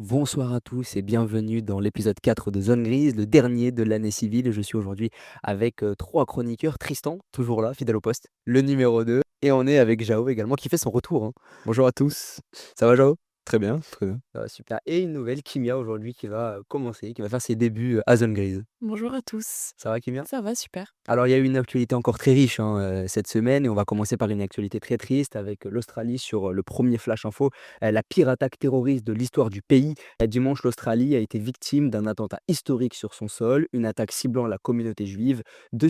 Bonsoir à tous et bienvenue dans l'épisode 4 de Zone Grise, le dernier de l'année civile. Je suis aujourd'hui avec 3 chroniqueurs. Tristan, toujours là, fidèle au poste, le numéro 2. Et on est avec Jao également qui fait son retour, hein. Bonjour à tous. Ça va Jao? Très bien, très bien. Ça va, super. Et une nouvelle, Kimia aujourd'hui qui va commencer, qui va faire ses débuts à Zone Grise. Bonjour à tous. Ça va Kimia? Ça va super. Alors, il y a eu une actualité encore très riche hein, cette semaine et on va commencer par une actualité très triste avec l'Australie sur le premier flash info, la pire attaque terroriste de l'histoire du pays. Dimanche, l'Australie a été victime d'un attentat historique sur son sol, une attaque ciblant la communauté juive. Deux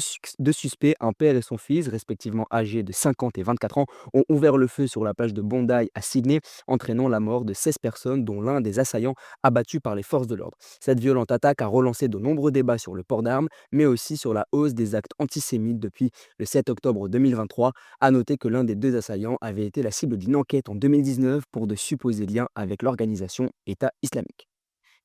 suspects, un père et son fils, respectivement âgés de 50 et 24 ans, ont ouvert le feu sur la plage de Bondi à Sydney, entraînant la mort de 16 personnes, dont l'un des assaillants abattu par les forces de l'ordre. Cette violente attaque a relancé de nombreux débats sur le port d'armes mais aussi sur la hausse des actes antisémites depuis le 7 octobre 2023. À noter que l'un des deux assaillants avait été la cible d'une enquête en 2019 pour de supposés liens avec l'organisation État islamique.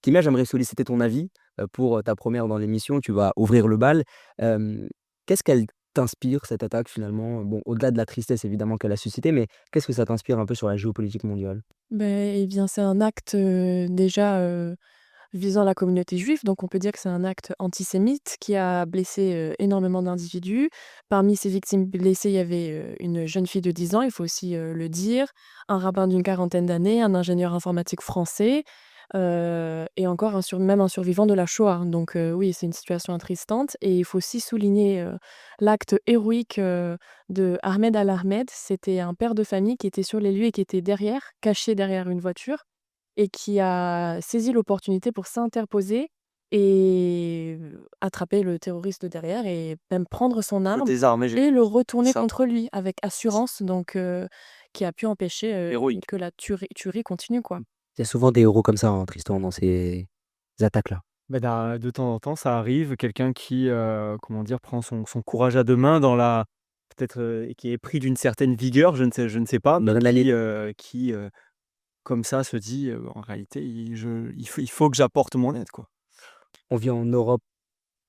Kimia, j'aimerais solliciter ton avis pour ta première dans l'émission. Tu vas ouvrir le bal. Qu'est-ce qu'elle t'inspire, cette attaque finalement? Bon, au-delà de la tristesse évidemment qu'elle a suscité, mais qu'est-ce que ça t'inspire un peu sur la géopolitique mondiale? Eh bien, c'est un acte, déjà, visant la communauté juive, donc on peut dire que c'est un acte antisémite qui a blessé, énormément d'individus. Parmi ces victimes blessées, il y avait, une jeune fille de 10 ans, il faut aussi, le dire, un rabbin d'une quarantaine d'années, un ingénieur informatique français, et encore même un survivant de la Shoah. Donc oui, c'est une situation attristante et il faut aussi souligner, l'acte héroïque, de Ahmed Al-Ahmed. C'était un père de famille qui était sur les lieux et qui était caché derrière une voiture et qui a saisi l'opportunité pour s'interposer et attraper le terroriste de derrière et même prendre son arme Désarmé, j'ai et le retourner ça. contre lui avec assurance, donc qui a pu empêcher, Héroïque. que la tuerie continue, quoi. Il y a souvent des héros comme ça, hein, Tristan, dans ces attaques-là. De temps en temps, ça arrive, quelqu'un qui, comment dire, prend son courage à 2 mains dans la peut-être, et qui est pris d'une certaine vigueur, je ne sais pas, mais L'adrénaline. qui, comme ça se dit, «En réalité, il faut que j'apporte mon aide, quoi». On vit en Europe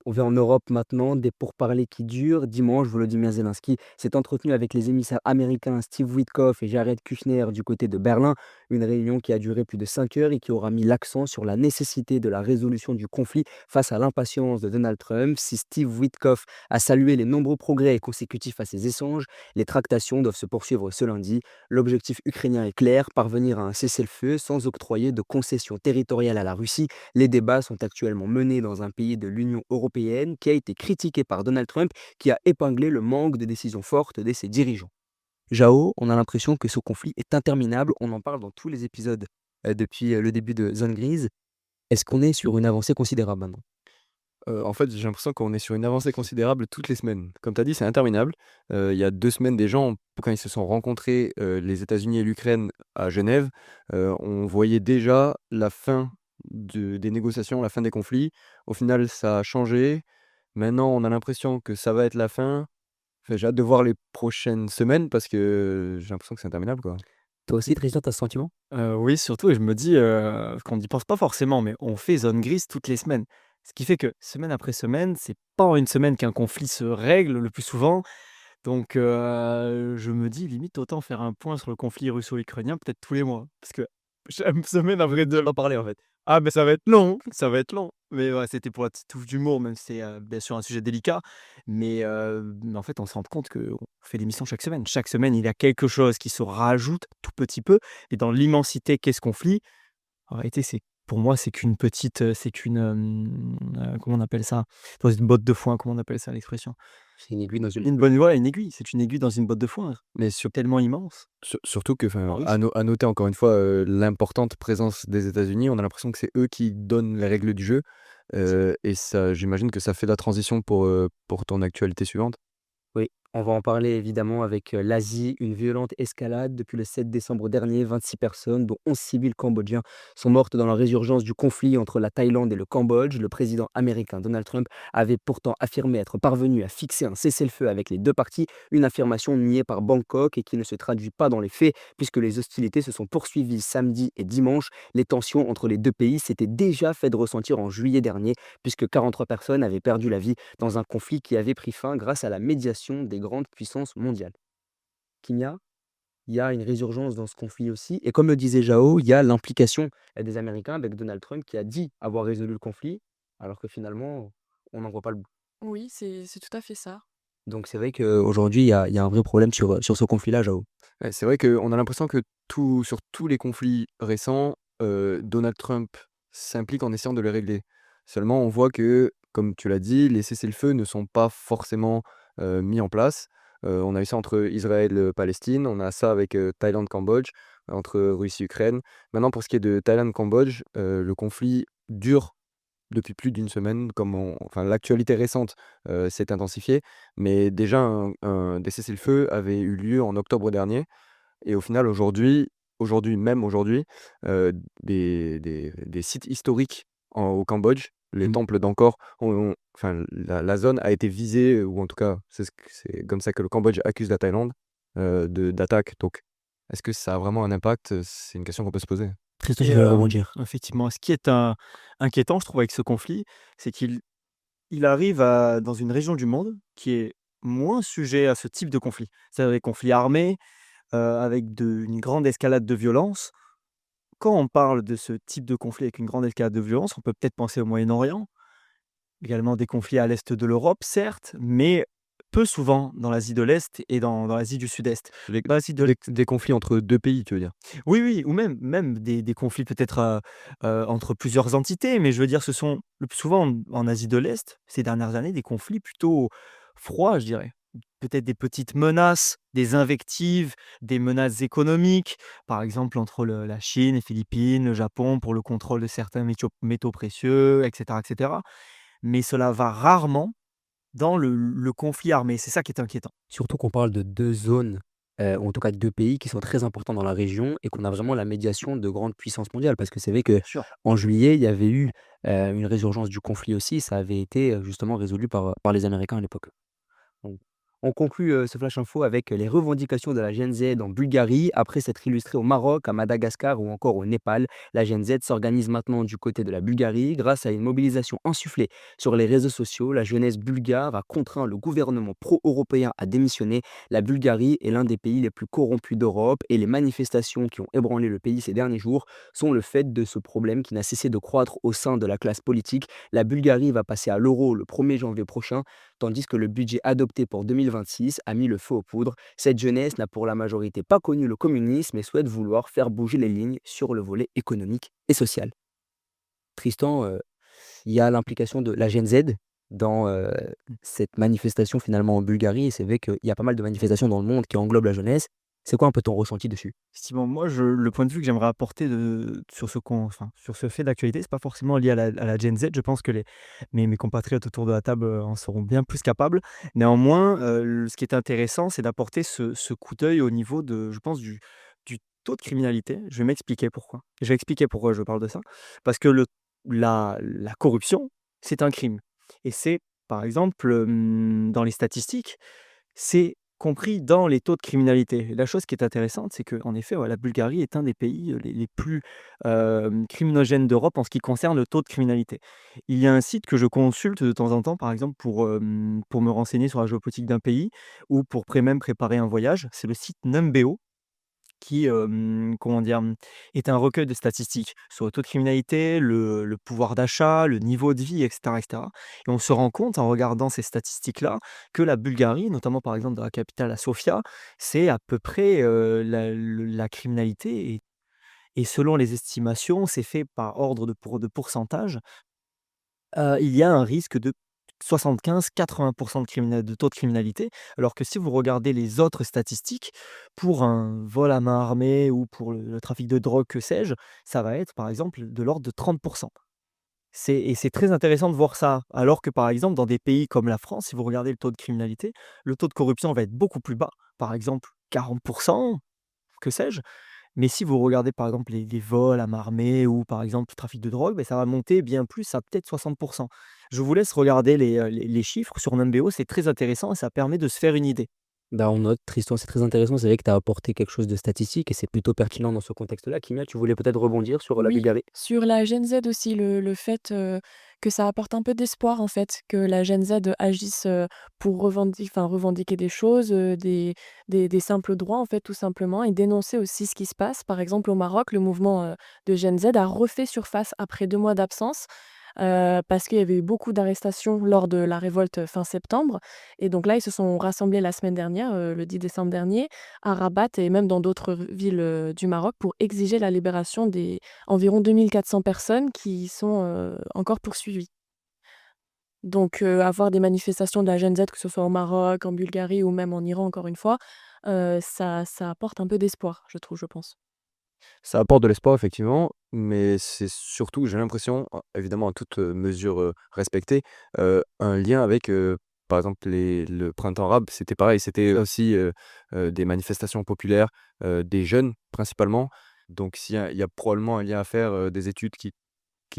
On vit en Europe maintenant, des pourparlers qui durent. Dimanche, Volodymyr Zelensky s'est entretenu avec les émissaires américains Steve Witkoff et Jared Kushner du côté de Berlin. Une réunion qui a duré plus de 5 heures et qui aura mis l'accent sur la nécessité de la résolution du conflit face à l'impatience de Donald Trump. Si Steve Witkoff a salué les nombreux progrès consécutifs à ces échanges, les tractations doivent se poursuivre ce lundi. L'objectif ukrainien est clair, parvenir à un cessez-le-feu sans octroyer de concessions territoriales à la Russie. Les débats sont actuellement menés dans un pays de l'Union européenne qui a été critiqué par Donald Trump, qui a épinglé le manque de décisions fortes de ses dirigeants. Jao, on a l'impression que ce conflit est interminable, on en parle dans tous les épisodes depuis le début de Zone Grise. Est-ce qu'on est sur une avancée considérable maintenant? En fait, j'ai l'impression qu'on est sur une avancée considérable toutes les semaines. Comme tu as dit, c'est interminable. Il y a 2 semaines, des gens, quand ils se sont rencontrés, les États-Unis et l'Ukraine à Genève, on voyait déjà la fin des négociations, la fin des conflits. Au final, ça a changé. Maintenant, on a l'impression que ça va être la fin. Enfin, j'ai hâte de voir les prochaines semaines parce que j'ai l'impression que c'est interminable, quoi. Toi aussi, Tristan, tu as ce sentiment? Oui, surtout et je me dis, qu'on n'y pense pas forcément, mais on fait zone grise toutes les semaines. Ce qui fait que semaine après semaine, c'est pas en une semaine qu'un conflit se règle le plus souvent. Donc je me dis limite autant faire un point sur le conflit russo-ukrainien peut-être tous les mois. Parce que chaque semaine après de En parler en fait. ah mais ça va être long, ça va être long. Mais ouais, c'était pour la petite touche d'humour, même si c'est, bien sûr un sujet délicat. Mais en fait, on se rend compte qu'on fait l'émission chaque semaine. Chaque semaine, il y a quelque chose qui se rajoute tout petit peu et dans l'immensité qu'est ce conflit, en réalité, c'est pour moi, c'est qu'une petite, c'est qu'une, comment on appelle ça? Dans une botte de foin, comment on appelle ça l'expression? C'est une aiguille dans une... Une bonne voilà, une aiguille, c'est une aiguille dans une botte de foin, mais tellement immense. Surtout que, En enfin, russe. à noter encore une fois, l'importante présence des États-Unis. On a l'impression que c'est eux qui donnent les règles du jeu, et ça j'imagine que ça fait la transition pour ton actualité suivante? Oui, on va en parler évidemment avec l'Asie, une violente escalade depuis le 7 décembre dernier. 26 personnes, dont 11 civils cambodgiens, sont mortes dans la résurgence du conflit entre la Thaïlande et le Cambodge. Le président américain Donald Trump avait pourtant affirmé être parvenu à fixer un cessez-le-feu avec les deux parties, une affirmation niée par Bangkok et qui ne se traduit pas dans les faits, puisque les hostilités se sont poursuivies samedi et dimanche. Les tensions entre les deux pays s'étaient déjà fait de ressentir en juillet dernier, puisque 43 personnes avaient perdu la vie dans un conflit qui avait pris fin grâce à la médiation des grandes puissances mondiales. Kimia, il y a une résurgence dans ce conflit aussi et comme le disait Jao, il y a l'implication, des Américains avec Donald Trump qui a dit avoir résolu le conflit, alors que finalement, on n'en voit pas le bout. Oui, c'est tout à fait ça. Donc c'est vrai qu'aujourd'hui, il y a un vrai problème sur ce conflit-là, Jao. Ouais, c'est vrai qu'on a l'impression que sur tous les conflits récents, Donald Trump s'implique en essayant de les régler. Seulement, on voit que, comme tu l'as dit, les cessez-le-feu ne sont pas forcément mis en place. On a eu ça entre Israël et Palestine, on a ça avec Thaïlande-Cambodge, entre Russie et Ukraine. Maintenant, pour ce qui est de Thaïlande-Cambodge, le conflit dure depuis plus d'une semaine, enfin, l'actualité récente s'est intensifiée, mais déjà des cessez-le-feu avaient eu lieu en octobre dernier. Et au final, même aujourd'hui, des sites historiques au Cambodge, les Mmh. temples d'Angkor, enfin, la zone a été visée, ou en tout cas, c'est comme ça que le Cambodge accuse la Thaïlande d'attaque. Donc, est-ce que ça a vraiment un impact? C'est une question qu'on peut se poser. Tristan, tu Et veux rebondir? effectivement, ce qui est inquiétant, je trouve, avec ce conflit, c'est qu'il arrive dans une région du monde qui est moins sujet à ce type de conflit. C'est-à-dire des conflits armés, avec une grande escalade de violence. Quand on parle de ce type de conflit avec une grande escalade de violence, on peut peut-être penser au Moyen-Orient, également des conflits à l'est de l'Europe, certes, mais peu souvent dans l'Asie de l'Est et dans l'Asie du Sud-Est. Les Dans l'Asie de des conflits entre 2 pays, tu veux dire? Oui, oui, ou même des conflits peut-être, entre plusieurs entités, mais je veux dire, ce sont le plus souvent en Asie de l'Est, ces dernières années, des conflits plutôt froids, je dirais. Peut-être des petites menaces, des invectives, des menaces économiques, par exemple entre la Chine, les Philippines, le Japon pour le contrôle de certains métaux précieux, et cetera. Mais cela va rarement dans le conflit armé, c'est ça qui est inquiétant. Surtout qu'on parle de 2 zones, ou en tout cas de 2 pays qui sont très importants dans la région et qu'on a vraiment la médiation de grandes puissances mondiales. Parce que c'est vrai Bien sûr. qu'en juillet, il y avait eu, une résurgence du conflit aussi. Ça avait été, justement résolu par les Américains à l'époque. On on conclut, ce flash info avec les revendications de la Gen Z en Bulgarie. Après s'être illustrée au Maroc, à Madagascar ou encore au Népal, la Gen Z s'organise maintenant du côté de la Bulgarie. Grâce à une mobilisation insufflée sur les réseaux sociaux, la jeunesse bulgare a contraint le gouvernement pro-européen à démissionner. La Bulgarie est l'un des pays les plus corrompus d'Europe et les manifestations qui ont ébranlé le pays ces derniers jours sont le fait de ce problème qui n'a cessé de croître au sein de la classe politique. La Bulgarie va passer à l'euro le 1er janvier prochain tandis que le budget adopté pour 2026 a mis le feu aux poudres. Cette jeunesse n'a pour la majorité pas connu le communisme et souhaite vouloir faire bouger les lignes sur le volet économique et social. Tristan, il y a l'implication de la Gen Z dans cette manifestation finalement en Bulgarie et c'est vrai qu'il y a pas mal de manifestations dans le monde qui englobent la jeunesse. C'est quoi un peu ton ressenti dessus? Effectivement, moi, le point de vue que j'aimerais apporter sur ce fait d'actualité, c'est pas forcément lié à la Gen Z. Je pense que mes compatriotes autour de la table en seront bien plus capables. Néanmoins, ce qui est intéressant, c'est d'apporter ce coup d'œil au niveau je pense, du taux de criminalité. Je vais m'expliquer pourquoi. Je vais expliquer pourquoi je parle de ça. Parce que la corruption, c'est un crime. Et c'est, par exemple, dans les statistiques, c'est compris dans les taux de criminalité. La chose qui est intéressante, c'est qu'en effet, ouais, la Bulgarie est un des pays, les plus, criminogènes d'Europe en ce qui concerne le taux de criminalité. Il y a un site que je consulte de temps en temps, par exemple, pour me renseigner sur la géopolitique d'un pays ou pour même préparer un voyage, c'est le site Numbeo qui, comment dire? Est un recueil de statistiques sur le taux de criminalité, le pouvoir d'achat, le niveau de vie, et cetera et on se rend compte en regardant ces statistiques-là que la Bulgarie, notamment par exemple dans la capitale à Sofia, c'est à peu près, la criminalité et selon les estimations, c'est fait par ordre de pourcentage. Il y a un risque de 75-80 de taux de criminalité, alors que si vous regardez les autres statistiques, pour un vol à main armée ou pour le trafic de drogue, que sais-je, ça va être par exemple de l'ordre de 30. C'est très intéressant de voir ça, alors que par exemple dans des pays comme la France, si vous regardez le taux de criminalité, le taux de corruption va être beaucoup plus bas, par exemple 40, que sais-je. Mais si vous regardez par exemple les vols à main armée ou par exemple le trafic de drogue, beh, ça va monter bien plus à peut-être 60. Je vous laisse regarder les chiffres sur Numbeo, c'est très intéressant et ça permet de se faire une idée. Bah, on note, Tristan, c'est très intéressant. C'est vrai que tu as apporté quelque chose de statistique et c'est plutôt pertinent dans ce contexte-là. Kimia, tu voulais peut-être rebondir sur la Oui, Bulgarie? sur la Gen Z aussi, le fait, que ça apporte un peu d'espoir, en fait, que la Gen Z agisse, pour revendiquer des choses, des simples droits, en fait, tout simplement et dénoncer aussi ce qui se passe. Par exemple, au Maroc, le mouvement, de Gen Z a refait surface après 2 mois d'absence, parce qu'il y avait eu beaucoup d'arrestations lors de la révolte, fin septembre et donc là, ils se sont rassemblés la semaine dernière, le 10 décembre dernier, à Rabat et même dans d'autres villes, du Maroc pour exiger la libération des environ 2 400 personnes qui sont, encore poursuivies. Donc avoir des manifestations de la Gen Z, que ce soit au Maroc, en Bulgarie ou même en Iran encore une fois, ça apporte un peu d'espoir, je trouve, je pense. Ça apporte de l'espoir effectivement, mais c'est surtout, j'ai l'impression, évidemment à toute, mesure, respectée, un lien avec, par exemple le printemps arabe, c'était pareil, c'était aussi, des manifestations populaires, des jeunes principalement. Donc il y a probablement un lien à faire, des études qui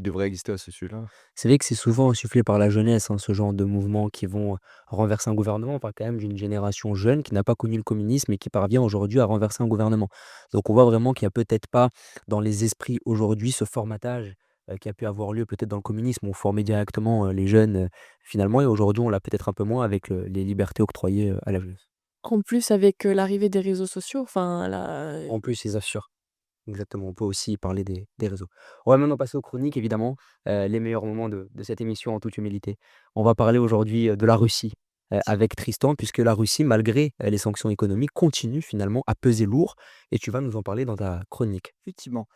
devraient exister à ce sujet-là. C'est vrai que c'est souvent insufflé par la jeunesse, hein, ce genre de mouvements qui vont renverser un gouvernement. On parle quand même d'une génération jeune qui n'a pas connu le communisme et qui parvient aujourd'hui à renverser un gouvernement. Donc on voit vraiment qu'il n'y a peut-être pas dans les esprits aujourd'hui ce formatage qui a pu avoir lieu peut-être dans le communisme. On formait directement les jeunes finalement et aujourd'hui on l'a peut-être un peu moins avec les libertés octroyées à la jeunesse. En plus avec, l'arrivée des réseaux sociaux, enfin la En plus, ils assurent. Exactement, on peut aussi parler des réseaux. On va maintenant passer aux chroniques évidemment, les meilleurs moments de cette émission en toute humilité. On va parler aujourd'hui, de la Russie, avec Tristan puisque la Russie malgré, les sanctions économiques continue finalement à peser lourd et tu vas nous en parler dans ta chronique. Effectivement.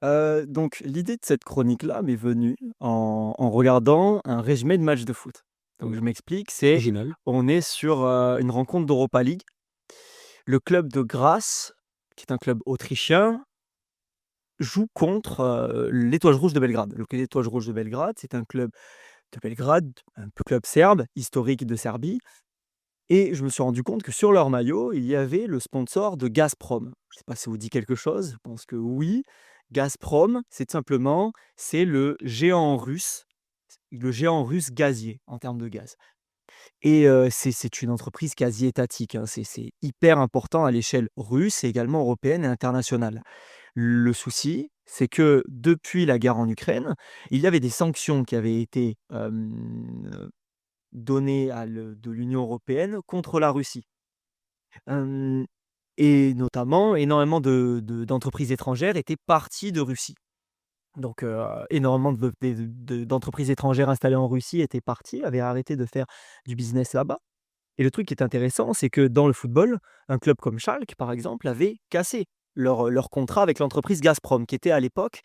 Donc l'idée de cette chronique-là m'est venue en regardant un résumé de match de foot. Donc Mmh. je m'explique, c'est Original. on est sur, une rencontre d'Europa League. Le club de Graz, qui est un club autrichien, joue contre, l'Étoile rouge de Belgrade. Donc l'Étoile rouge de Belgrade, c'est un club de Belgrade, un peu club serbe, historique de Serbie et je me suis rendu compte que sur leur maillot, il y avait le sponsor de Gazprom. Je ne sais pas si ça vous dit quelque chose? Je pense que oui. Gazprom, c'est tout simplement, c'est le géant russe gazier, en termes de gaz et c'est une entreprise quasi étatique, hein. C'est hyper important à l'échelle russe et également européenne et internationale. Le souci, c'est que depuis la guerre en Ukraine, il y avait des sanctions qui avaient été, données de l'Union européenne contre la Russie. Hem et notamment, énormément d'entreprises étrangères étaient parties de Russie. Donc énormément d'entreprises étrangères installées en Russie étaient parties, avaient arrêté de faire du business là-bas et le truc qui est intéressant, c'est que dans le football, un club comme Schalke, par exemple, avait cassé leur contrat avec l'entreprise Gazprom, qui était à l'époque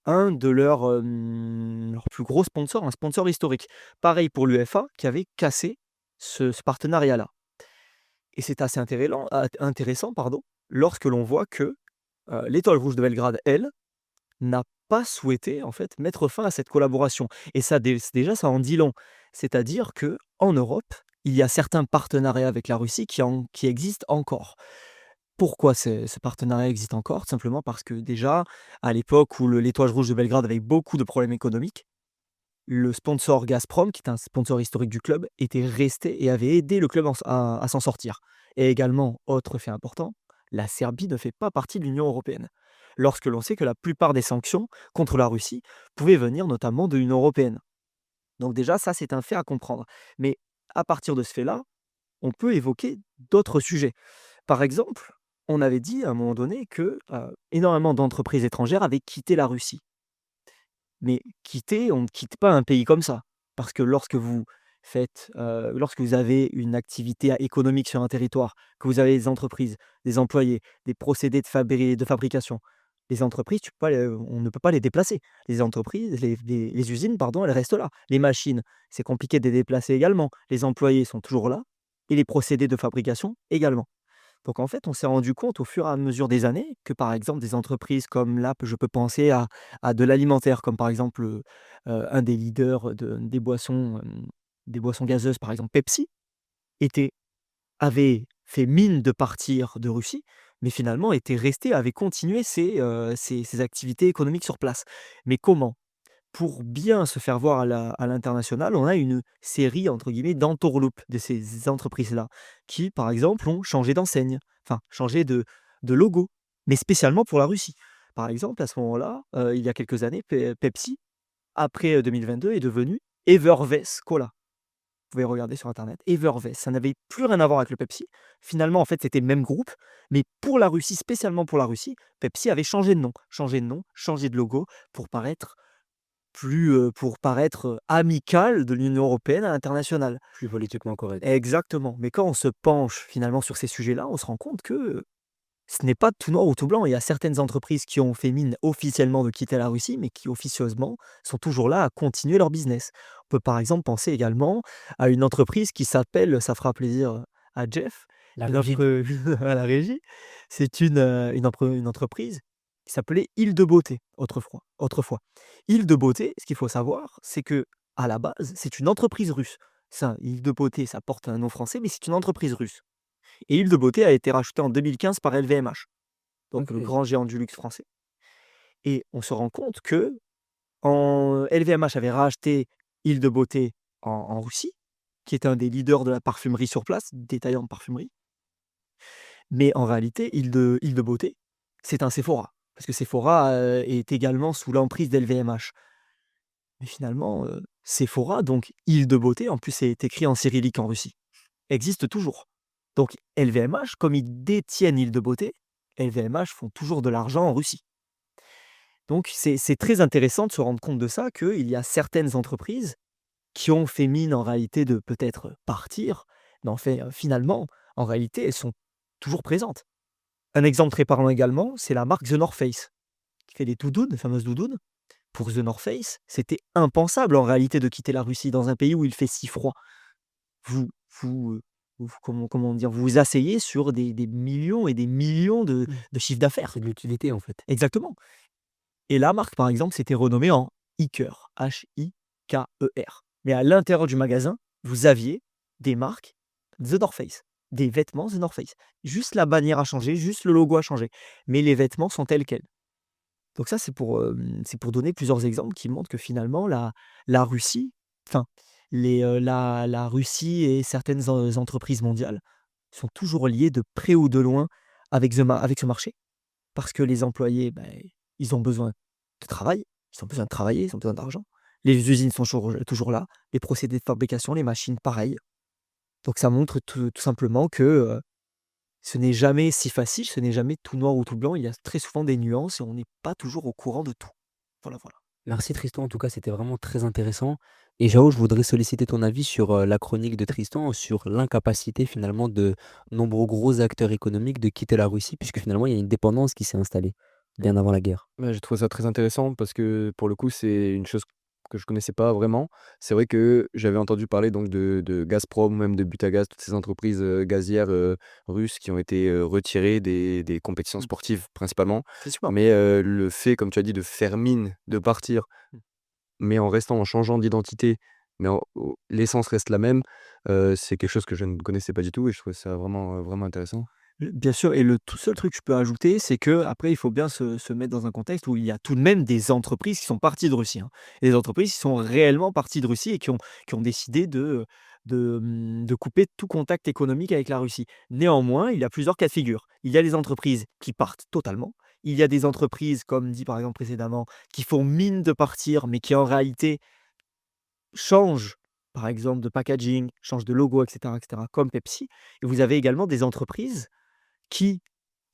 un de leurs plus gros sponsors, un sponsor historique. Pareil pour l'UEFA qui avait cassé ce partenariat-là et c'est assez intéressant, pardon, lorsque l'on voit que, l'Étoile rouge de Belgrade, elle, n'a pas souhaité, en fait, mettre fin à cette collaboration et ça déjà, ça en dit long. C'est-à-dire que en Europe, il y a certains partenariats avec la Russie qui existent encore. Pourquoi ce partenariat existe encore? Tout simplement parce que déjà, à l'époque où l'Étoile rouge de Belgrade avait beaucoup de problèmes économiques, le sponsor Gazprom, qui est un sponsor historique du club, était resté et avait aidé le club à s'en sortir. Et également, autre fait important, la Serbie ne fait pas partie de l'Union européenne. Lorsque l'on sait que la plupart des sanctions contre la Russie pouvaient venir notamment de l'Union européenne. Donc déjà, ça, c'est un fait à comprendre. Mais à partir de ce fait-là, on peut évoquer d'autres sujets. Par exemple, on avait dit à un moment donné que énormément d'entreprises étrangères avaient quitté la Russie. Mais quitter, on ne quitte pas un pays comme ça. Parce que lorsque vous avez une activité économique sur un territoire, que vous avez des entreprises, des employés, des procédés de fabrication, les entreprises, on ne peut pas les déplacer. Les entreprises, les usines, pardon, elles restent là. Les machines, c'est compliqué de les déplacer également. Les employés sont toujours là et les procédés de fabrication également. Donc en fait, on s'est rendu compte au fur et à mesure des années que, par exemple, des entreprises comme là, je peux penser à de l'alimentaire, comme par exemple, un des leaders des boissons gazeuses, par exemple Pepsi, était avait fait mine de partir de Russie, mais finalement était resté, avait continué ses activités économiques sur place. Mais comment? pour bien se faire voir à l'international, on a une série, entre guillemets, «d'entourloupes» de ces entreprises-là, qui, par exemple, ont changé d'enseigne, enfin, changé de logo, mais spécialement pour la Russie. Par exemple, à ce moment-là, il y a quelques années, Pepsi, après, 2022, est devenu Evervest Cola. Vous pouvez regarder sur internet, Evervest, ça n'avait plus rien à voir avec le Pepsi. Finalement, en fait, c'était le même groupe, mais pour la Russie, spécialement pour la Russie, Pepsi avait changé de logo pour paraître amical de l'Union européenne à l'international. Plus politiquement correct. Exactement, mais quand on se penche finalement sur ces sujets-là, on se rend compte que ce n'est pas tout noir ou tout blanc. Il y a certaines entreprises qui ont fait mine officiellement de quitter la Russie, mais qui officieusement sont toujours là à continuer leur business. On peut par exemple penser également à une entreprise qui s'appelle, ça fera plaisir à Jeff, La une régie. à la régie, c'est une entreprise qui s'appelait Île de Beauté autrefois. Île de Beauté, ce qu'il faut savoir, c'est que à la base, c'est une entreprise russe. Ça, Île de Beauté, ça porte un nom français, mais c'est une entreprise russe. Et Île de Beauté a été rachetée en 2015 par LVMH, donc le OK. grand géant du luxe français. Et on se rend compte que LVMH avait racheté Île de Beauté en Russie, qui est un des leaders de la parfumerie sur place, détaillant de parfumerie. Mais en réalité, Île de Beauté, c'est un Sephora, parce que Sephora est également sous l'emprise d'LVMH. Mais finalement, Sephora, donc Île de Beauté, en plus c'est écrit en cyrillique en Russie, existe toujours. Donc LVMH, comme ils détiennent Île de Beauté, LVMH font toujours de l'argent en Russie. Donc c'est très intéressant de se rendre compte de ça, qu'il y a certaines entreprises qui ont fait mine en réalité de peut-être partir, mais en fait, finalement, en réalité, elles sont toujours présentes. Un exemple très parlant également, c'est la marque The North Face, qui fait des doudounes, les fameuses doudounes. Pour The North Face, c'était impensable en réalité de quitter la Russie dans un pays où il fait si froid. Vous vous, comment dire? Vous vous asseyez sur des millions et des millions de Mmh. de chiffre d'affaires. C'est de l'utilité, en fait. Exactement. Et la marque, par exemple, s'était renommée en Hiker, Hiker. Mais à l'intérieur du magasin, vous aviez des marques The North Face, des vêtements The North Face. Juste la bannière a changé, juste le logo a changé, mais les vêtements sont tels quels. Donc ça, c'est pour donner plusieurs exemples qui montrent que finalement la Russie, enfin la Russie et certaines entreprises mondiales sont toujours liées de près ou de loin avec ce marché. Parce que les employés, ils ont besoin de travail, ils ont besoin de travailler, ils ont besoin d'argent. Les usines sont toujours là, les procédés de fabrication, les machines, pareil. Donc ça montre tout simplement que, ce n'est jamais si facile, ce n'est jamais tout noir ou tout blanc. Il y a très souvent des nuances et on n'est pas toujours au courant de tout. Voilà, voilà. Merci Tristan, en tout cas, c'était vraiment très intéressant. Et Jao, je voudrais solliciter ton avis sur la chronique de Tristan, sur l'incapacité finalement de nombreux gros acteurs économiques de quitter la Russie, puisque finalement, il y a une dépendance qui s'est installée bien avant la guerre. Ouais, j'ai trouvé ça très intéressant parce que pour le coup, c'est une chose que je connaissais pas vraiment. C'est vrai que j'avais entendu parler donc de Gazprom ou même de Butagaz, toutes ces entreprises gazières russes qui ont été retirées des compétitions Mmh. sportives principalement. C'est super. Mais le fait, comme tu as dit, de faire mine, de partir, Mmh. mais en restant, en changeant d'identité, mais l'essence reste la même, c'est quelque chose que je ne connaissais pas du tout et je trouvais ça vraiment, vraiment intéressant. Bien sûr, et le tout seul truc que je peux ajouter, c'est que après il faut bien se mettre dans un contexte où il y a tout de même des entreprises qui sont parties de Russie, hein. Et des entreprises qui sont réellement parties de Russie et qui ont décidé de couper tout contact économique avec la Russie. Néanmoins, il y a plusieurs cas de figure. Il y a les entreprises qui partent totalement. Il y a des entreprises, comme dit par exemple précédemment, qui font mine de partir, mais qui en réalité changent, par exemple, de packaging, changent de logo, et cetera, comme Pepsi. Et vous avez également des entreprises qui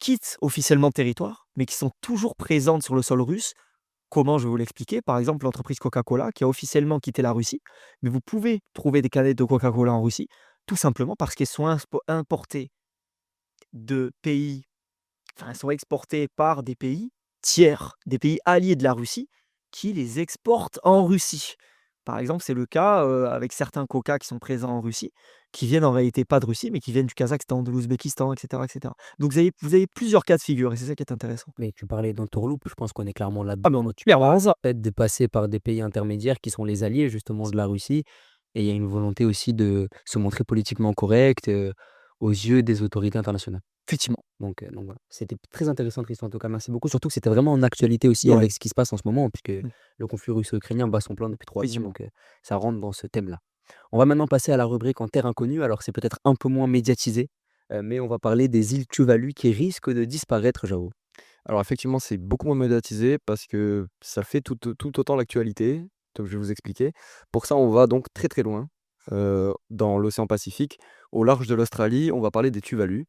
quittent officiellement le territoire, mais qui sont toujours présentes sur le sol russe. Comment? Je vais vous l'expliquer. Par exemple, l'entreprise Coca-Cola qui a officiellement quitté la Russie, mais vous pouvez trouver des canettes de Coca-Cola en Russie, tout simplement parce qu'elles sont importées de pays, enfin, elles sont exportées par des pays tiers, des pays alliés de la Russie, qui les exportent en Russie. Par exemple, c'est le cas avec certains Coca qui sont présents en Russie, qui viennent en réalité pas de Russie, mais qui viennent du Kazakhstan, de l'Ouzbékistan, et cetera. Donc vous avez plusieurs cas de figure et c'est ça qui est intéressant. Mais tu parlais d'entourloupe, je pense qu'on est clairement Ah là-dedans. mais on est super par hasard. Le fait de passer par des pays intermédiaires qui sont les alliés justement de la Russie, et il y a une volonté aussi de se montrer politiquement correct aux yeux des autorités internationales. Effectivement. Donc voilà, c'était très intéressant Tristan en tout cas, merci beaucoup. Surtout que c'était vraiment en actualité aussi Ouais. avec ce qui se passe en ce moment, puisque Mmh. le conflit russo-ukrainien bat son plein depuis 3 ans, Effectivement. ça rentre dans ce thème-là. On va maintenant passer à la rubrique en terre inconnue. Alors c'est peut-être un peu moins médiatisé, mais on va parler des îles Tuvalu qui risquent de disparaître, Jao. Alors effectivement, c'est beaucoup moins médiatisé parce que ça fait tout autant l'actualité, comme je vais vous expliquer. Pour ça, on va donc très très loin, dans l'océan Pacifique, au large de l'Australie, on va parler des Tuvalu.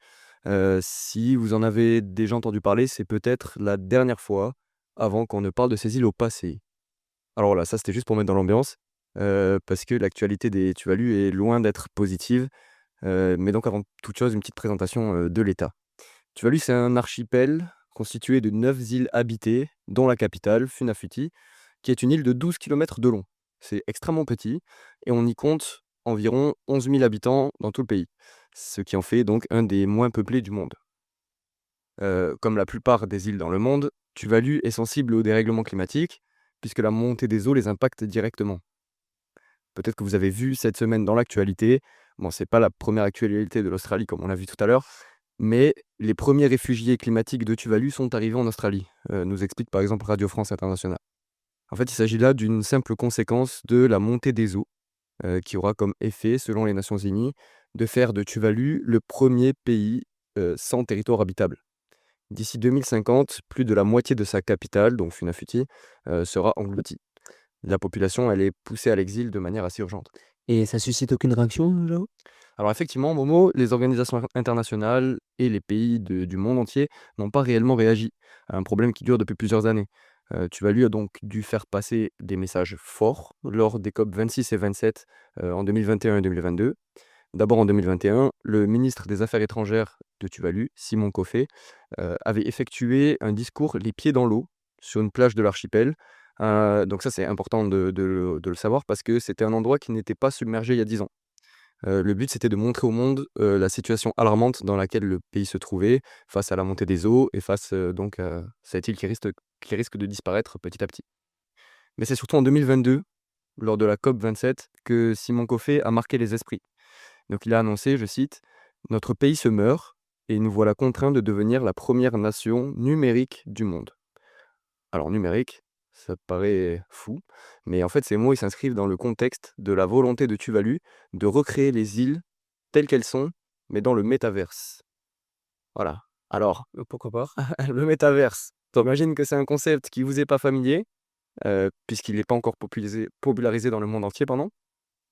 Si vous en avez déjà entendu parler, c'est peut-être la dernière fois avant qu'on ne parle de ces îles au passé. Alors voilà, ça c'était juste pour mettre dans l'ambiance, parce que l'actualité des Tuvalu est loin d'être positive. Mais donc avant toute chose, une petite présentation, de l'État. Tuvalu, c'est un archipel constitué de 9 îles habitées, dont la capitale, Funafuti, qui est une île de 12 kilomètres de long. C'est extrêmement petit et on y compte environ 11 000 habitants dans tout le pays, ce qui en fait donc un des moins peuplés du monde. Comme la plupart des îles dans le monde, Tuvalu est sensible au dérèglement climatique, puisque la montée des eaux les impacte directement. Peut-être que vous avez vu cette semaine dans l'actualité, bon, c'est pas la première actualité de l'Australie comme on l'a vu tout à l'heure, mais les premiers réfugiés climatiques de Tuvalu sont arrivés en Australie, nous explique par exemple Radio France Internationale. En fait, il s'agit là d'une simple conséquence de la montée des eaux, qui aura comme effet, selon les Nations Unies, de faire de Tuvalu le premier pays sans territoire habitable. D'ici 2050, plus de la moitié de sa capitale, donc Funafuti, sera engloutie. La population, elle est poussée à l'exil de manière assez urgente. Et ça suscite aucune réaction, Jao? Alors effectivement, Momo, les organisations internationales et les pays du monde entier n'ont pas réellement réagi à un problème qui dure depuis plusieurs années. Tuvalu a donc dû faire passer des messages forts lors des COP 26 et 27 en 2021 et 2022. D'abord en 2021, le ministre des Affaires étrangères de Tuvalu, Simon Kofe, avait effectué un discours les pieds dans l'eau sur une plage de l'archipel. Donc ça c'est important de le savoir parce que c'était un endroit qui n'était pas submergé il y a 10 ans. Le but, c'était de montrer au monde, la situation alarmante dans laquelle le pays se trouvait, face à la montée des eaux et face, donc à cette île qui risque de disparaître petit à petit. Mais c'est surtout en 2022, lors de la COP 27, que Simon Kofe a marqué les esprits. Donc il a annoncé, je cite: «Notre pays se meurt et nous voilà contraints de devenir la première nation numérique du monde». Alors numérique, ça paraît fou, mais en fait ces mots ils s'inscrivent dans le contexte de la volonté de Tuvalu de recréer les îles telles qu'elles sont, mais dans le métaverse. Voilà. Alors, Pourquoi pas? le métaverse, j'imagine que c'est un concept qui vous est pas familier, puisqu'il n'est pas encore popularisé dans le monde entier, pardon.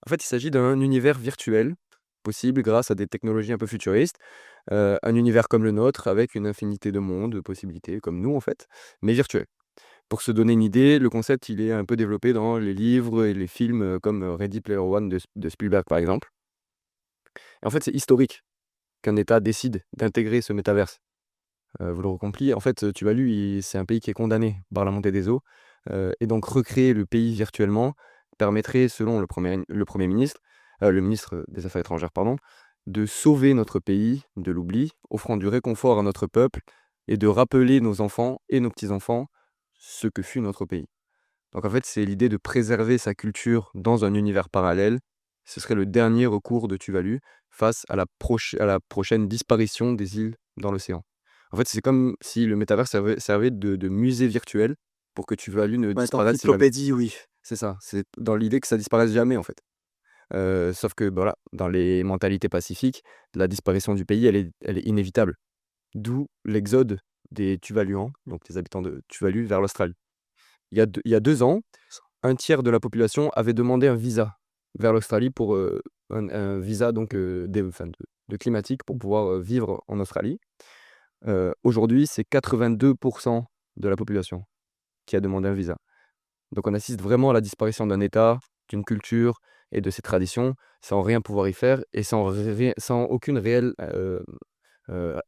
En fait, il s'agit d'un univers virtuel, possible grâce à des technologies un peu futuristes, un univers comme le nôtre, avec une infinité de mondes, de possibilités, comme nous en fait, mais virtuel. Pour se donner une idée, le concept, il est un peu développé dans les livres et les films, comme, Ready Player One de Spielberg, par exemple. Et en fait, c'est historique qu'un État décide d'intégrer ce métaverse. Vous l'aurez compris, en fait, Tuvalu, c'est un pays qui est condamné par la montée des eaux, et donc recréer le pays virtuellement permettrait, selon le Premier ministre, le ministre des Affaires étrangères, pardon, de sauver notre pays de l'oubli, offrant du réconfort à notre peuple et de rappeler nos enfants et nos petits-enfants ce que fut notre pays. Donc en fait, c'est l'idée de préserver sa culture dans un univers parallèle. Ce serait le dernier recours de Tuvalu face à la prochaine disparition des îles dans l'océan. En fait, c'est comme si le métavers servait de musée virtuel pour que Tuvalu ne Ouais, disparaisse jamais. oui. C'est ça, c'est dans l'idée que ça disparaisse jamais en fait. Sauf que voilà, dans les mentalités pacifiques, la disparition du pays, elle est inévitable. D'où l'exode des Tuvaluans, donc les habitants de Tuvalu, vers l'Australie. Il y a 2 ans, un tiers de la population avait demandé un visa vers l'Australie pour, un visa donc, de climatique pour pouvoir, vivre en Australie. Aujourd'hui, c'est 82 de la population qui a demandé un visa. Donc on assiste vraiment à la disparition d'un État, d'une culture et de ses traditions, sans rien pouvoir y faire et sans aucune réelle,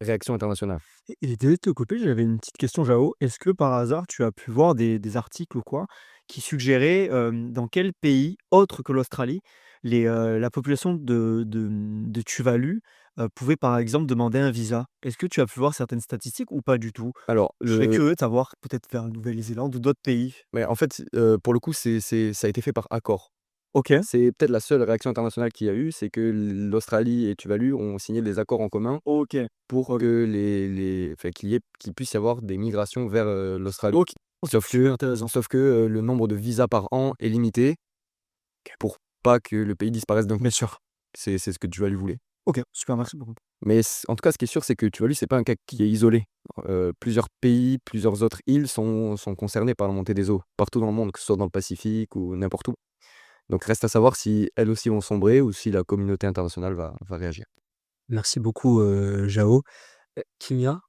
réaction internationale. Et désolé de te couper, j'avais une petite question, Jao. Est-ce que par hasard, tu as pu voir des articles ou quoi qui suggéraient dans quel pays, autre que l'Australie, la population de Tuvalu pouvait par exemple demander un visa? Est-ce que tu as pu voir certaines statistiques ou pas du tout? Alors Je serais curieux de savoir, peut-être vers la Nouvelle-Zélande ou d'autres pays. mais en fait, pour le coup, ça a été fait par accord OK. C'est peut-être la seule réaction internationale qu'il y a eu, c'est que l'Australie et Tuvalu ont signé des accords en commun OK. pour OK. que enfin, qu'il puisse y avoir des migrations vers l'Australie. OK. Sauf Super que, intéressant. le nombre de visas par an est limité pour pas que le pays disparaisse d'un coup. Bien sûr. C'est ce que Tuvalu voulait. OK, super, merci beaucoup. Mais en tout cas, ce qui est sûr, c'est que Tuvalu, c'est pas un cas qui est isolé. Plusieurs pays, plusieurs autres îles sont concernés par la montée des eaux, partout dans le monde, que ce soit dans le Pacifique ou n'importe où. Donc reste à savoir si elles aussi vont sombrer ou si la communauté internationale va réagir. Merci beaucoup, Jao. Kimia,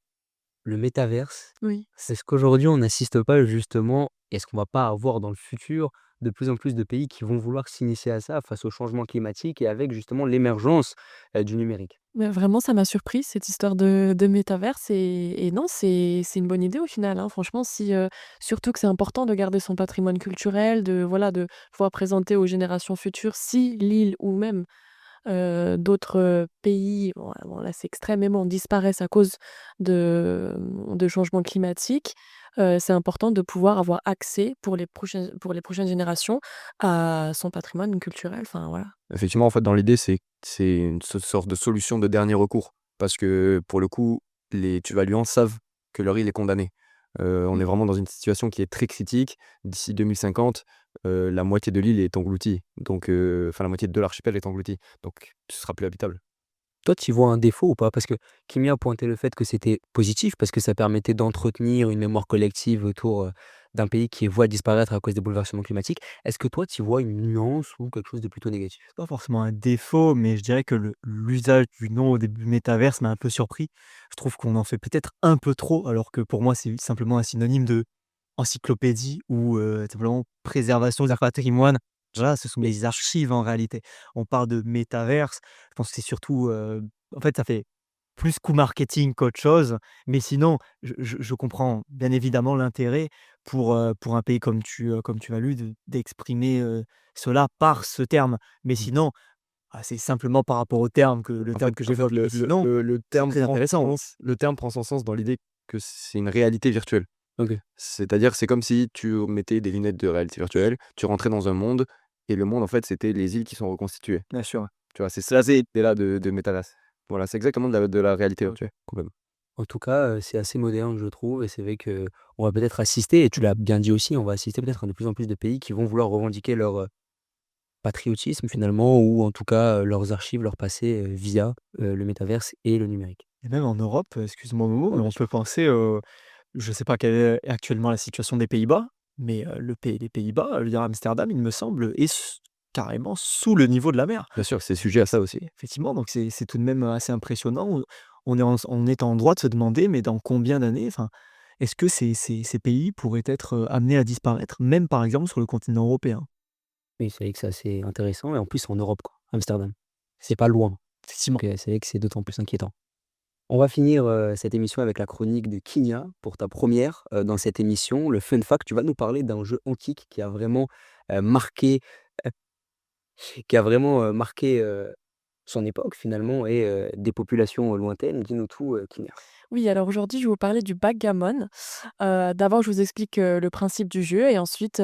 le métaverse, Oui. est-ce qu'aujourd'hui on n'assiste pas justement, est-ce qu'on va pas avoir dans le futur de plus en plus de pays qui vont vouloir s'initier à ça face au changement climatique et avec justement l'émergence du numérique? Mais vraiment, ça m'a surpris cette histoire de métaverse et non, c'est une bonne idée au final, hein. Franchement, si, surtout que c'est important de garder son patrimoine culturel, de voilà, de pouvoir présenter aux générations futures si l'île ou même, d'autres, pays, bon là, c'est extrêmement disparaissent à cause de changements climatiques, c'est important de pouvoir avoir accès pour les prochaines générations à son patrimoine culturel, enfin voilà. Effectivement, en fait, dans l'idée, c'est une sorte de solution de dernier recours. Parce que pour le coup, les Tuvaluans savent que leur île est condamnée. On est vraiment dans une situation qui est très critique. D'ici 2050, la moitié de l'île est engloutie. Donc, enfin, la moitié de l'archipel est engloutie. Donc, ce sera plus habitable. Toi, tu vois un défaut ou pas? Parce que Kimia a pointé le fait que c'était positif, parce que ça permettait d'entretenir une mémoire collective autour, d'un pays qui est voué à disparaître à cause des bouleversements climatiques. Est-ce que toi, tu vois une nuance ou quelque chose de plutôt négatif? C'est pas forcément un défaut, mais je dirais que l'usage du nom au début métaverse m'a un peu surpris. Je trouve qu'on en fait peut-être un peu trop, alors que pour moi, c'est simplement un synonyme de encyclopédie ou simplement préservation d'un patrimoine. Là, ce sont des archives en réalité. On parle de métaverse, je pense que c'est surtout, en fait, ça fait plus coup marketing qu'autre chose, mais sinon, je comprends bien évidemment l'intérêt pour un pays comme tu as lu d'exprimer, cela par ce terme. Mais Mmh. sinon, c'est simplement par rapport au terme que le terme que En fait, j'évoque. Mais sinon, le c'est terme très prend intéressant, son oui. sens, le terme prend son sens dans l'idée que c'est une réalité virtuelle. OK. C'est-à-dire, c'est comme si tu mettais des lunettes de réalité virtuelle, tu rentrais dans un monde et le monde, en fait, c'était les îles qui sont reconstituées. Bien sûr. Tu vois? C'est ça, cette idée-là de Metaverse. Voilà, c'est exactement de la réalité virtuelle, complètement. En tout cas, c'est assez moderne, je trouve, et c'est vrai que on va peut-être assister, et tu l'as bien dit aussi, on va assister peut-être à de plus en plus de pays qui vont vouloir revendiquer leur, patriotisme finalement, ou en tout cas, leurs archives, leur passé, via, le métaverse et le numérique. Et même en Europe, excuse-moi Momo, Ouais, mais bien on sûr. peut penser, je ne sais pas quelle est actuellement la situation des Pays-Bas, mais les Pays-Bas, je veux dire Amsterdam, il me semble, est carrément sous le niveau de la mer. Bien sûr, c'est sujet à ça aussi. Effectivement, donc c'est tout de même assez impressionnant. On est en droit de se demander, mais dans combien d'années, enfin, est-ce que ces pays pourraient être, amenés à disparaître, même par exemple sur le continent européen? Oui, c'est vrai que c'est assez intéressant, et en plus en Europe, quoi, Amsterdam. C'est pas loin, Effectivement. donc c'est vrai que c'est d'autant plus inquiétant. On va finir, cette émission avec la chronique de Kinya pour ta première re dans cette émission. Le fun fact, tu vas nous parler d'un jeu antique qui a vraiment, marqué, heu, marqué, son époque finalement, et des populations, lointaines. Dis-nous tout, Kinya. Oui, alors aujourd'hui, je vais vous parler du backgammon. D'abord, je vous explique, le principe du jeu et ensuite,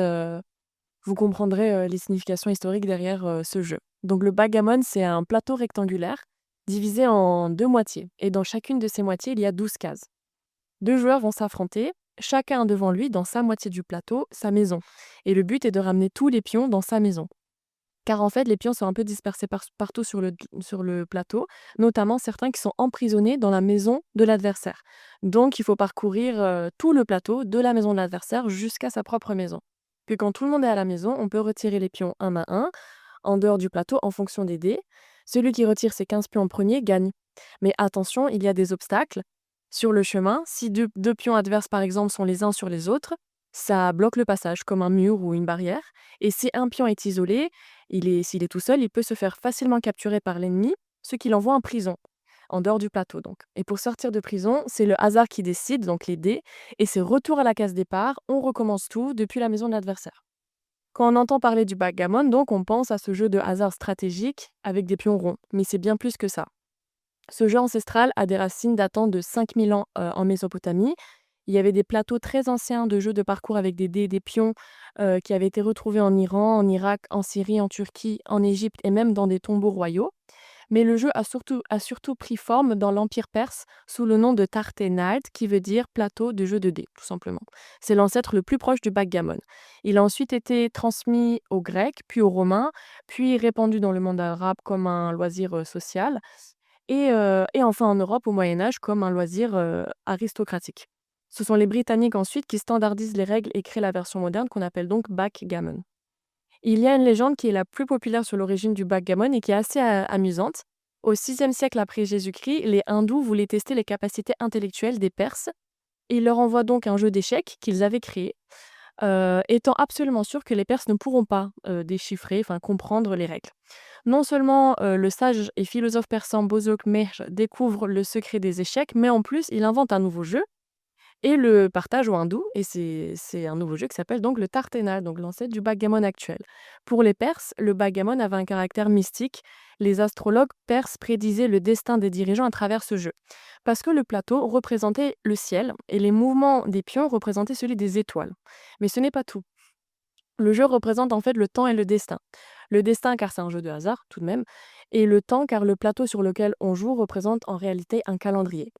vous comprendrez, les significations historiques derrière, ce jeu. Donc le backgammon, c'est un plateau rectangulaire divisé en 2 moitiés et dans chacune de ces moitiés, il y a 12 cases. 2 joueurs vont s'affronter, chacun a devant lui, dans sa moitié du plateau, sa maison et le but est de ramener tous les pions dans sa maison. Car en fait, les pions sont un peu dispersés partout sur le plateau, notamment certains qui sont emprisonnés dans la maison de l'adversaire. Donc il faut parcourir, tout le plateau, de la maison de l'adversaire jusqu'à sa propre maison. Puis quand tout le monde est à la maison, on peut retirer les pions un à un, en dehors du plateau, en fonction des dés. Celui qui retire ses 15 pions en premier gagne. Mais attention, il y a des obstacles. Sur le chemin, si deux pions adverses, par exemple, sont les uns sur les autres, ça bloque le passage, comme un mur ou une barrière. Et si un pion est isolé, s'il est tout seul, il peut se faire facilement capturer par l'ennemi, ce qui l'envoie en prison, en dehors du plateau donc. Et pour sortir de prison, c'est le hasard qui décide, donc les dés, et c'est retour à la case départ, on recommence tout depuis la maison de l'adversaire. Quand on entend parler du backgammon, donc on pense à ce jeu de hasard stratégique avec des pions ronds, mais c'est bien plus que ça. Ce jeu ancestral a des racines datant de 5000 ans en Mésopotamie, Il y avait des plateaux très anciens de jeux de parcours avec des dés et des pions qui avaient été retrouvés en Iran, en Irak, en Syrie, en Turquie, en Égypte et même dans des tombeaux royaux. Mais le jeu a surtout pris forme dans l'Empire perse sous le nom de Tarténald, qui veut dire plateau de jeu de dés, tout simplement. C'est l'ancêtre le plus proche du backgammon. Il a ensuite été transmis aux Grecs, puis aux Romains, puis répandu dans le monde arabe comme un loisir social, et enfin en Europe au Moyen Âge comme un loisir aristocratique. Ce sont les Britanniques ensuite qui standardisent les règles et créent la version moderne qu'on appelle donc backgammon. Il y a une légende qui est la plus populaire sur l'origine du backgammon et qui est assez amusante. Au VIe siècle après Jésus-Christ, les hindous voulaient tester les capacités intellectuelles des Perses et ils leur envoient donc un jeu d'échecs qu'ils avaient créé, étant absolument sûrs que les Perses ne pourront pas déchiffrer, enfin comprendre les règles. Non seulement le sage et philosophe persan Bozok Mehr découvre le secret des échecs, mais en plus il invente un nouveau jeu et le partage aux hindous, et c'est un nouveau jeu qui s'appelle donc le Tartana, donc l'ancêtre du backgammon actuel. Pour les Perses, le backgammon avait un caractère mystique. Les astrologues perses prédisaient le destin des dirigeants à travers ce jeu. Parce que le plateau représentait le ciel et les mouvements des pions représentaient celui des étoiles. Mais ce n'est pas tout. Le jeu représente en fait le temps et le destin. Le destin car c'est un jeu de hasard tout de même, et le temps car le plateau sur lequel on joue représente en réalité un calendrier.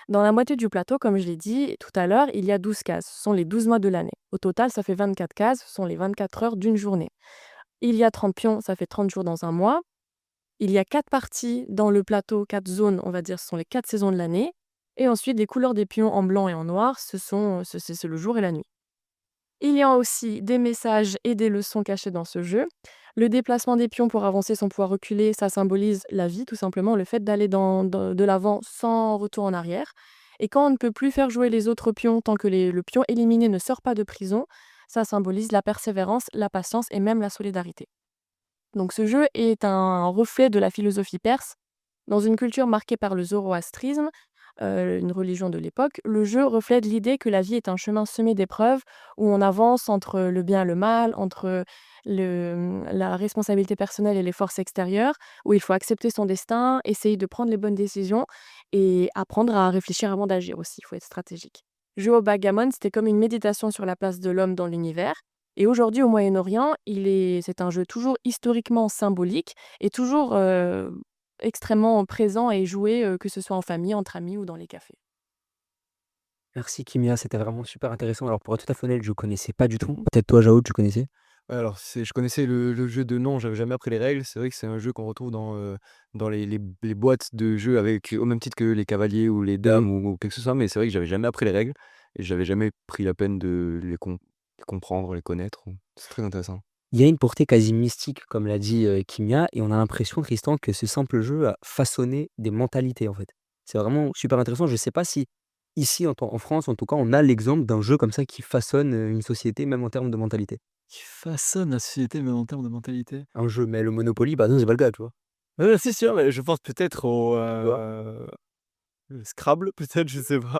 Dans la moitié du plateau, comme je l'ai dit tout à l'heure, il y a 12 cases, ce sont les 12 mois de l'année. Au total, ça fait 24 cases, ce sont les 24 heures d'une journée. Il y a 30 pions, ça fait 30 jours dans un mois. Il y a 4 parties dans le plateau, 4 zones, on va dire, ce sont les 4 saisons de l'année. Et ensuite, les couleurs des pions en blanc et en noir, c'est le jour et la nuit. Il y a aussi des messages et des leçons cachées dans ce jeu. Le déplacement des pions pour avancer sans pouvoir reculer, ça symbolise la vie, tout simplement, le fait d'aller de l'avant sans retour en arrière. Et quand on ne peut plus faire jouer les autres pions tant que le pion éliminé ne sort pas de prison, ça symbolise la persévérance, la patience et même la solidarité. Donc ce jeu est un reflet de la philosophie perse. Dans une culture marquée par le zoroastrisme, une religion de l'époque, le jeu reflète l'idée que la vie est un chemin semé d'épreuves où on avance entre le bien et le mal, entre la responsabilité personnelle et les forces extérieures, où il faut accepter son destin, essayer de prendre les bonnes décisions et apprendre à réfléchir avant d'agir aussi, il faut être stratégique. Jouer au backgammon, c'était comme une méditation sur la place de l'homme dans l'univers. Et aujourd'hui, au Moyen-Orient, c'est un jeu toujours historiquement symbolique et toujours extrêmement présent et joué, que ce soit en famille, entre amis ou dans les cafés. Merci Kimia, c'était vraiment super intéressant. Alors pour être tout à fait honnête, je connaissais pas du tout. Peut-être toi, Jao, tu connaissais? Ouais, alors je connaissais le jeu de nom, j'avais jamais appris les règles. C'est vrai que c'est un jeu qu'on retrouve dans les boîtes de jeux avec au même titre que les cavaliers ou les dames ou quelque chose que ce soit, mais c'est vrai que j'avais jamais appris les règles et j'avais jamais pris la peine de les comprendre, les connaître. C'est très intéressant. Il y a une portée quasi mystique, comme l'a dit, Kimia, et on a l'impression, Tristan, que ce simple jeu a façonné des mentalités, en fait. C'est vraiment super intéressant. Je ne sais pas si ici, en France, en tout cas, on a l'exemple d'un jeu comme ça qui façonne, une société, même en termes de mentalité. Qui façonne la société, même en termes de mentalité. Un jeu, mais le Monopoly, bah, non, c'est pas le cas, tu vois? C'est sûr, mais je pense peut-être au, Tu vois? Scrabble, peut-être, je sais pas.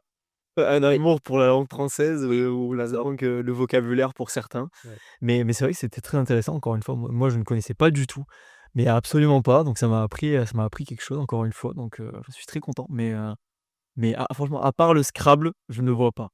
Un Oui. amour pour la langue française, ou la langue, le vocabulaire pour certains. Ouais. Mais c'est vrai que c'était très intéressant, encore une fois. Moi, je ne connaissais pas du tout, mais absolument pas, donc ça m'a appris quelque chose, encore une fois, donc je suis très content. Mais franchement, à part le Scrabble, je ne vois pas.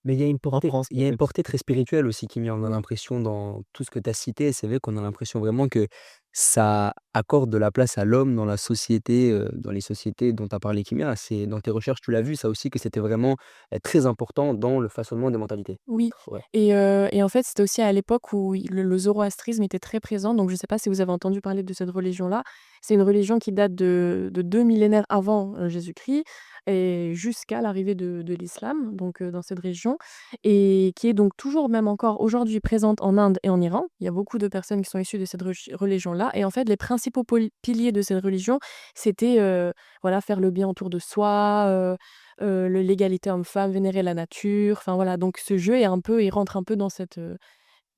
Mais En France, il y a une peut-être. portée très spirituelle aussi qui on a l'impression dans tout ce que tu as cité. C'est vrai qu'on a l'impression vraiment que ça accorde de la place à l'homme dans la société, dans les sociétés dont tu as parlé Kimia. C'est dans tes recherches, tu l'as vu ça aussi que c'était vraiment, très important dans le façonnement des mentalités. Oui, Ouais. et en fait, c'était aussi à l'époque où le zoroastrisme était très présent, donc je ne sais pas si vous avez entendu parler de cette religion-là. C'est une religion qui date de 2 millénaires avant, Jésus-Christ et jusqu'à l'arrivée de l'islam, donc dans cette région, et qui est donc toujours, même encore aujourd'hui, présente en Inde et en Iran. Il y a beaucoup de personnes qui sont issues de cette religion-là, et en fait, les principaux piliers de cette religion, c'était, voilà, faire le bien autour de soi, l'égalité homme-femme, vénérer la nature, enfin voilà, donc ce jeu il rentre un peu dans cette,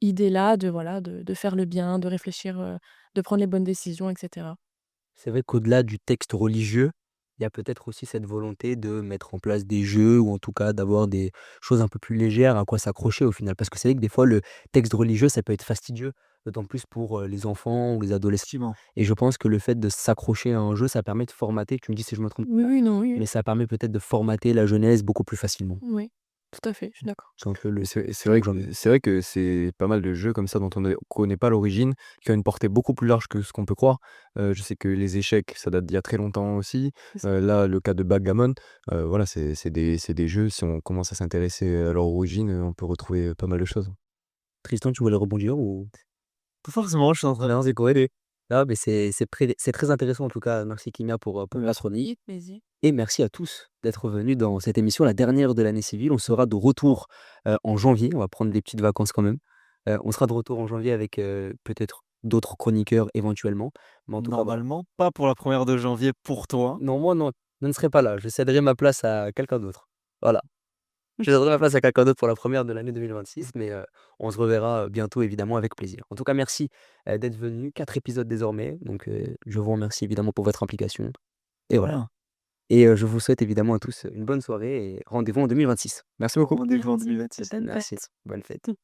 idée-là de voilà, de faire le bien, de réfléchir, de prendre les bonnes décisions et cetera. C'est vrai qu'au-delà du texte religieux, il y a peut-être aussi cette volonté de mettre en place des jeux ou en tout cas d'avoir des choses un peu plus légères à quoi s'accrocher au final. Parce que c'est vrai que des fois le texte religieux, ça peut être fastidieux, d'autant plus pour, les enfants ou les adolescents Effectivement. et je pense que le fait de s'accrocher à un jeu, ça permet de formater, tu me dis si je me trompe, Oui, oui, non, oui, mais oui. ça permet peut-être de formater la jeunesse beaucoup plus facilement. Oui. Tout à fait, je suis d'accord. C'est un peu le C'est le vrai mot que j'en ai. c'est vrai que c'est pas mal de jeux comme ça dont on ne connaît pas l'origine, qui ont une portée beaucoup plus large que ce qu'on peut croire. Je sais que les échecs, ça date d'il y a très longtemps aussi. C'est ça. Là, le cas de backgammon, voilà, c'est des jeux, si on commence à s'intéresser à leur origine, on peut retrouver pas mal de choses. Tristan, tu voulais rebondir ou? Pas forcément, je suis en train Non, c'est correct. Non, mais c'est très intéressant en tout cas. Merci Kimia pour la chronique Plaisir. et merci à tous d'être venus dans cette émission, la dernière de l'année civile. On sera de retour, en janvier. On va prendre des petites vacances quand même. On sera de retour en janvier avec, peut-être d'autres chroniqueurs éventuellement. Mais en tout cas, voilà. normalement pas pour la première de janvier pour toi. Non, moi non, je ne serai pas là. Je céderai ma place à quelqu'un d'autre. Voilà. Je céderai ma place à quelqu'un d'autre pour la première de l'année 2026, mais on se reverra, bientôt évidemment avec plaisir. En tout cas, merci, d'être venu. 4 épisodes désormais, donc je vous remercie évidemment pour votre implication et voilà Voilà. et je vous souhaite évidemment à tous une bonne soirée et rendez-vous en 2026. Merci beaucoup. Rendez-vous en Merci. 2026. Bonne Merci, fête. bonne fête.